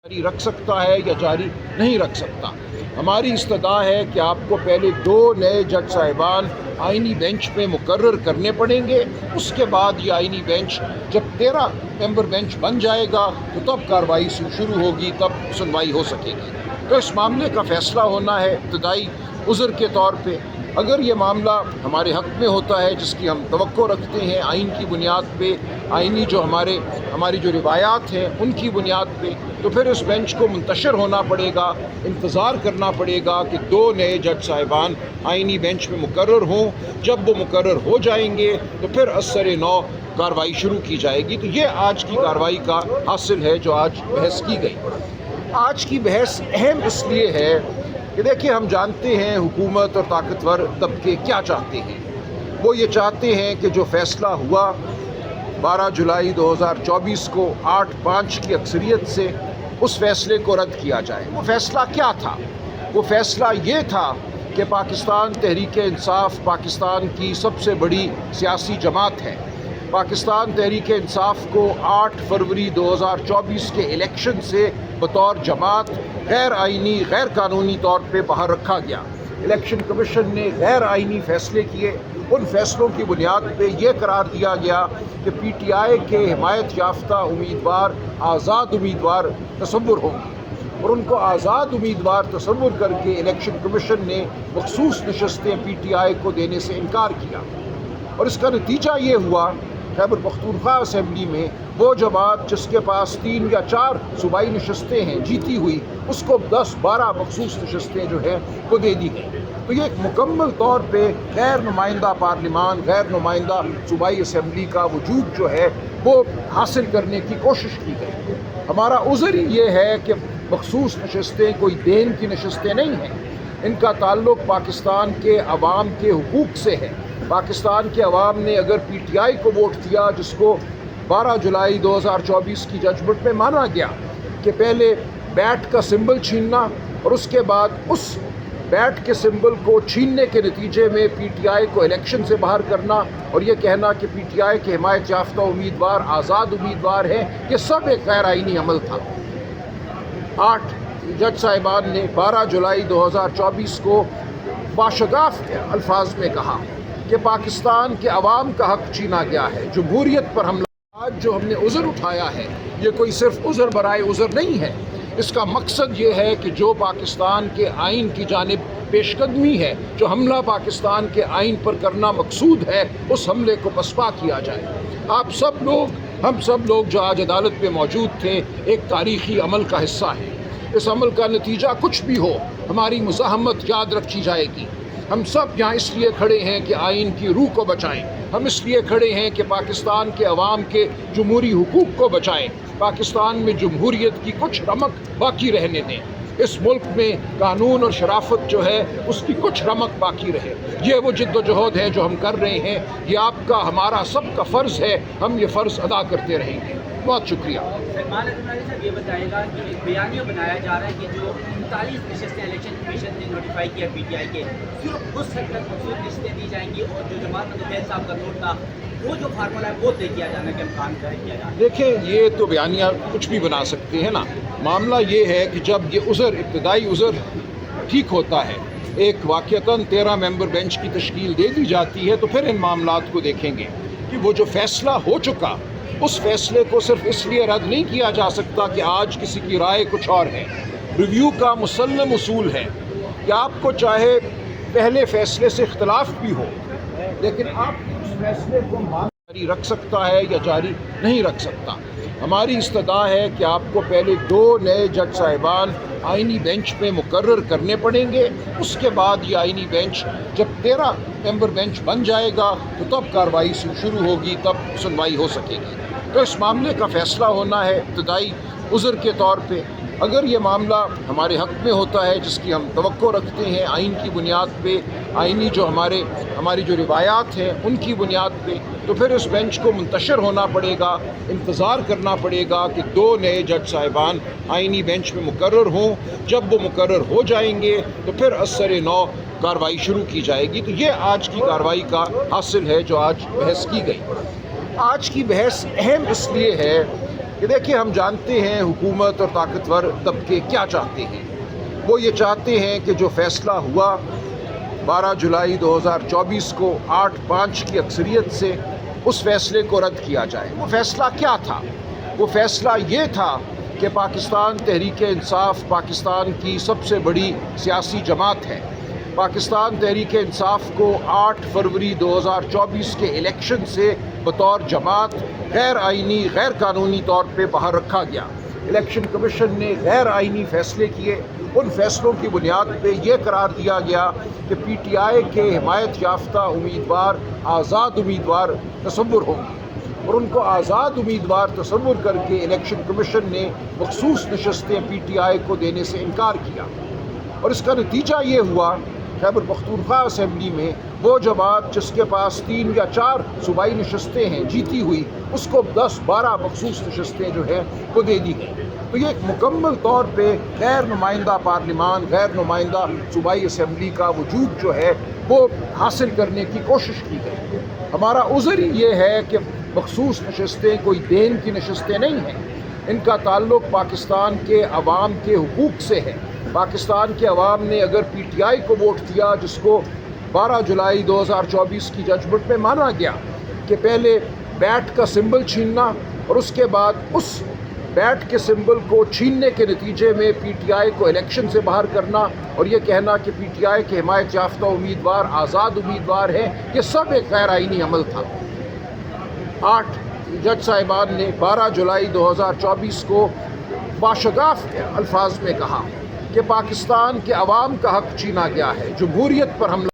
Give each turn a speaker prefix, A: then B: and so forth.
A: جاری رکھ سکتا ہے یا جاری نہیں رکھ سکتا۔ ہماری استدعا ہے کہ آپ کو پہلے 2 نئے جج صاحبان آئینی بینچ پہ مقرر کرنے پڑیں گے، اس کے بعد یہ آئینی بینچ جب 13 ممبر بینچ بن جائے گا تو تب کارروائی شروع ہوگی، تب سنوائی ہو سکے گی۔ تو اس معاملے کا فیصلہ ہونا ہے ابتدائی عذر کے طور پہ۔ اگر یہ معاملہ ہمارے حق میں ہوتا ہے، جس کی ہم توقع رکھتے ہیں آئین کی بنیاد پہ، آئینی جو ہماری جو روایات ہیں ان کی بنیاد پہ، تو پھر اس بینچ کو منتشر ہونا پڑے گا، انتظار کرنا پڑے گا کہ 2 نئے جج صاحبان آئینی بینچ میں مقرر ہوں۔ جب وہ مقرر ہو جائیں گے تو پھر ازسر نو کارروائی شروع کی جائے گی۔ تو یہ آج کی کارروائی کا حاصل ہے جو آج بحث کی گئی۔ آج کی بحث اہم اس لیے ہے کہ دیکھیں، ہم جانتے ہیں حکومت اور طاقتور طبقے کیا چاہتے ہیں۔ وہ یہ چاہتے ہیں کہ جو فیصلہ ہوا 12 جولائی 2024 کو 8-5 کی اکثریت سے، اس فیصلے کو رد کیا جائے۔ وہ فیصلہ کیا تھا؟ وہ فیصلہ یہ تھا کہ پاکستان تحریک انصاف پاکستان کی سب سے بڑی سیاسی جماعت ہے۔ پاکستان تحریک انصاف کو 8 فروری 2024 کے الیکشن سے بطور جماعت غیر آئینی، غیر قانونی طور پہ باہر رکھا گیا۔ الیکشن کمیشن نے غیر آئینی فیصلے کیے۔ ان فیصلوں کی بنیاد پہ یہ قرار دیا گیا کہ پی ٹی آئی کے حمایت یافتہ امیدوار آزاد امیدوار تصور ہوں گے، اور ان کو آزاد امیدوار تصور کر کے الیکشن کمیشن نے مخصوص نشستیں پی ٹی آئی کو دینے سے انکار کیا۔ اور اس کا نتیجہ یہ ہوا، خیبر پختونخوا اسمبلی میں وہ جماعت جس کے پاس 3 یا 4 صوبائی نشستیں ہیں جیتی ہوئی، اس کو 10-12 مخصوص نشستیں جو ہیں وہ دے دی گئی۔ تو یہ ایک مکمل طور پہ غیر نمائندہ پارلیمان، غیر نمائندہ صوبائی اسمبلی کا وجود جو ہے وہ حاصل کرنے کی کوشش کی گئی۔ ہمارا عذر ہی یہ ہے کہ مخصوص نشستیں کوئی دین کی نشستیں نہیں ہیں، ان کا تعلق پاکستان کے عوام کے حقوق سے ہے۔ پاکستان کے عوام نے اگر پی ٹی آئی کو ووٹ دیا، جس کو 12 جولائی 2024 کی ججمنٹ میں مانا گیا کہ پہلے بیٹ کا سمبل چھیننا اور اس کے بعد اس بیٹ کے سمبل کو چھیننے کے نتیجے میں پی ٹی آئی کو الیکشن سے باہر کرنا اور یہ کہنا کہ پی ٹی آئی کے حمایت یافتہ امیدوار آزاد امیدوار ہیں، یہ سب ایک غیر آئینی عمل تھا۔ 8 جج صاحبان نے 12 جولائی 2024 کو باشگاف الفاظ میں کہا کہ پاکستان کے عوام کا حق چھینا گیا ہے، جمہوریت پر حملہ۔ آج جو ہم نے عذر اٹھایا ہے، یہ کوئی صرف عذر برائے عذر نہیں ہے۔ اس کا مقصد یہ ہے کہ جو پاکستان کے آئین کی جانب پیش قدمی ہے، جو حملہ پاکستان کے آئین پر کرنا مقصود ہے، اس حملے کو پسپا کیا جائے۔ آپ سب لوگ، ہم سب لوگ جو آج عدالت پہ موجود تھے، ایک تاریخی عمل کا حصہ ہیں۔ اس عمل کا نتیجہ کچھ بھی ہو، ہماری مزاحمت یاد رکھی جائے گی۔ ہم سب یہاں اس لیے کھڑے ہیں کہ آئین کی روح کو بچائیں، ہم اس لیے کھڑے ہیں کہ پاکستان کے عوام کے جمہوری حقوق کو بچائیں، پاکستان میں جمہوریت کی کچھ رمق باقی رہنے دیں، اس ملک میں قانون اور شرافت جو ہے اس کی کچھ رمق باقی رہے۔ یہ وہ جد و جہد ہے جو ہم کر رہے ہیں، یہ آپ کا، ہمارا سب کا فرض ہے، ہم یہ فرض ادا کرتے رہیں گے۔ بہت شکریہ۔
B: صاحب یہ بتائے گا کہ ایک بیانیہ بنایا جا رہا ہے کہ جو 39 نشستیں الیکشن کمیشن نے نوٹیفائی کیا پی ٹی آئی کے، صرف اس حد تک مخصوص نشستیں دی جائیں گی، اور جو جماعت مدفعین صاحب کا نوٹ تھا وہ جو فارمولہ ہے وہ طے کیا جانے کا امکان کیا جا رہا ہے۔
A: دیکھیں، یہ تو بیانیہ کچھ بھی بنا سکتے ہیں نا۔ معاملہ یہ ہے کہ جب یہ عذر، ابتدائی عذر ٹھیک ہوتا ہے، ایک واقعتاً 13 ممبر بینچ کی تشکیل دے دی جاتی ہے، تو پھر ان معاملات کو دیکھیں گے کہ وہ جو فیصلہ ہو چکا، اس فیصلے کو صرف اس لیے رد نہیں کیا جا سکتا کہ آج کسی کی رائے کچھ اور ہے۔ ریویو کا مسلم اصول ہے کہ آپ کو چاہے پہلے فیصلے سے اختلاف بھی ہو، لیکن آپ اس فیصلے کو جاری رکھ سکتا ہے یا جاری نہیں رکھ سکتا۔ ہماری استدعا ہے کہ آپ کو پہلے 2 نئے جج صاحبان آئینی بینچ پہ مقرر کرنے پڑیں گے، اس کے بعد یہ آئینی بینچ جب 13 ممبر بینچ بن جائے گا تو تب کارروائی شروع ہوگی، تب سنوائی ہو سکے گی۔ تو اس معاملے کا فیصلہ ہونا ہے ابتدائی عذر کے طور پہ۔ اگر یہ معاملہ ہمارے حق میں ہوتا ہے، جس کی ہم توقع رکھتے ہیں آئین کی بنیاد پہ، آئینی جو ہماری جو روایات ہیں ان کی بنیاد پہ، تو پھر اس بینچ کو منتشر ہونا پڑے گا، انتظار کرنا پڑے گا کہ 2 نئے جج صاحبان آئینی بینچ میں مقرر ہوں۔ جب وہ مقرر ہو جائیں گے تو پھر ازسر نو کارروائی شروع کی جائے گی۔ تو یہ آج کی کارروائی کا حاصل ہے جو آج بحث کی گئی۔ آج کی بحث اہم اس لیے ہے کہ دیکھیے ہم جانتے ہیں حکومت اور طاقتور طبقے کیا چاہتے ہیں. وہ یہ چاہتے ہیں کہ جو فیصلہ ہوا 12 جولائی 2024 کو 8-5 کی اکثریت سے اس فیصلے کو رد کیا جائے. وہ فیصلہ کیا تھا؟ وہ فیصلہ یہ تھا کہ پاکستان تحریک انصاف پاکستان کی سب سے بڑی سیاسی جماعت ہے. پاکستان تحریک انصاف کو 8 فروری 2024 کے الیکشن سے بطور جماعت غیر آئینی غیر قانونی طور پہ باہر رکھا گیا. الیکشن کمیشن نے غیر آئینی فیصلے کیے. ان فیصلوں کی بنیاد پہ یہ قرار دیا گیا کہ پی ٹی آئی کے حمایت یافتہ امیدوار آزاد امیدوار تصور ہوں گے، اور ان کو آزاد امیدوار تصور کر کے الیکشن کمیشن نے مخصوص نشستیں پی ٹی آئی کو دینے سے انکار کیا. اور اس کا نتیجہ یہ ہوا خیبر پختونخوا اسمبلی میں وہ جماعت جس کے پاس 3 یا 4 صوبائی نشستیں ہیں جیتی ہوئی، اس کو 10-12 مخصوص نشستیں جو ہیں وہ دے دی گئی. تو یہ ایک مکمل طور پہ غیر نمائندہ پارلیمان، غیر نمائندہ صوبائی اسمبلی کا وجود جو ہے وہ حاصل کرنے کی کوشش کی گئی. ہمارا عذر یہ ہے کہ مخصوص نشستیں کوئی دین کی نشستیں نہیں ہیں. ان کا تعلق پاکستان کے عوام کے حقوق سے ہے. پاکستان کے عوام نے اگر پی ٹی آئی کو ووٹ دیا، جس کو 12 جولائی 2024 کی ججمنٹ میں مانا گیا کہ پہلے بیٹ کا سمبل چھیننا اور اس کے بعد اس بیٹ کے سمبل کو چھیننے کے نتیجے میں پی ٹی آئی کو الیکشن سے باہر کرنا اور یہ کہنا کہ پی ٹی آئی کے حمایت یافتہ امیدوار آزاد امیدوار ہیں، یہ سب ایک غیر آئینی عمل تھا. 8 جج صاحبان نے 12 جولائی 2024 کو باشگاف الفاظ میں کہا کہ پاکستان کے عوام کا حق چھینا گیا ہے، جمہوریت پر حملہ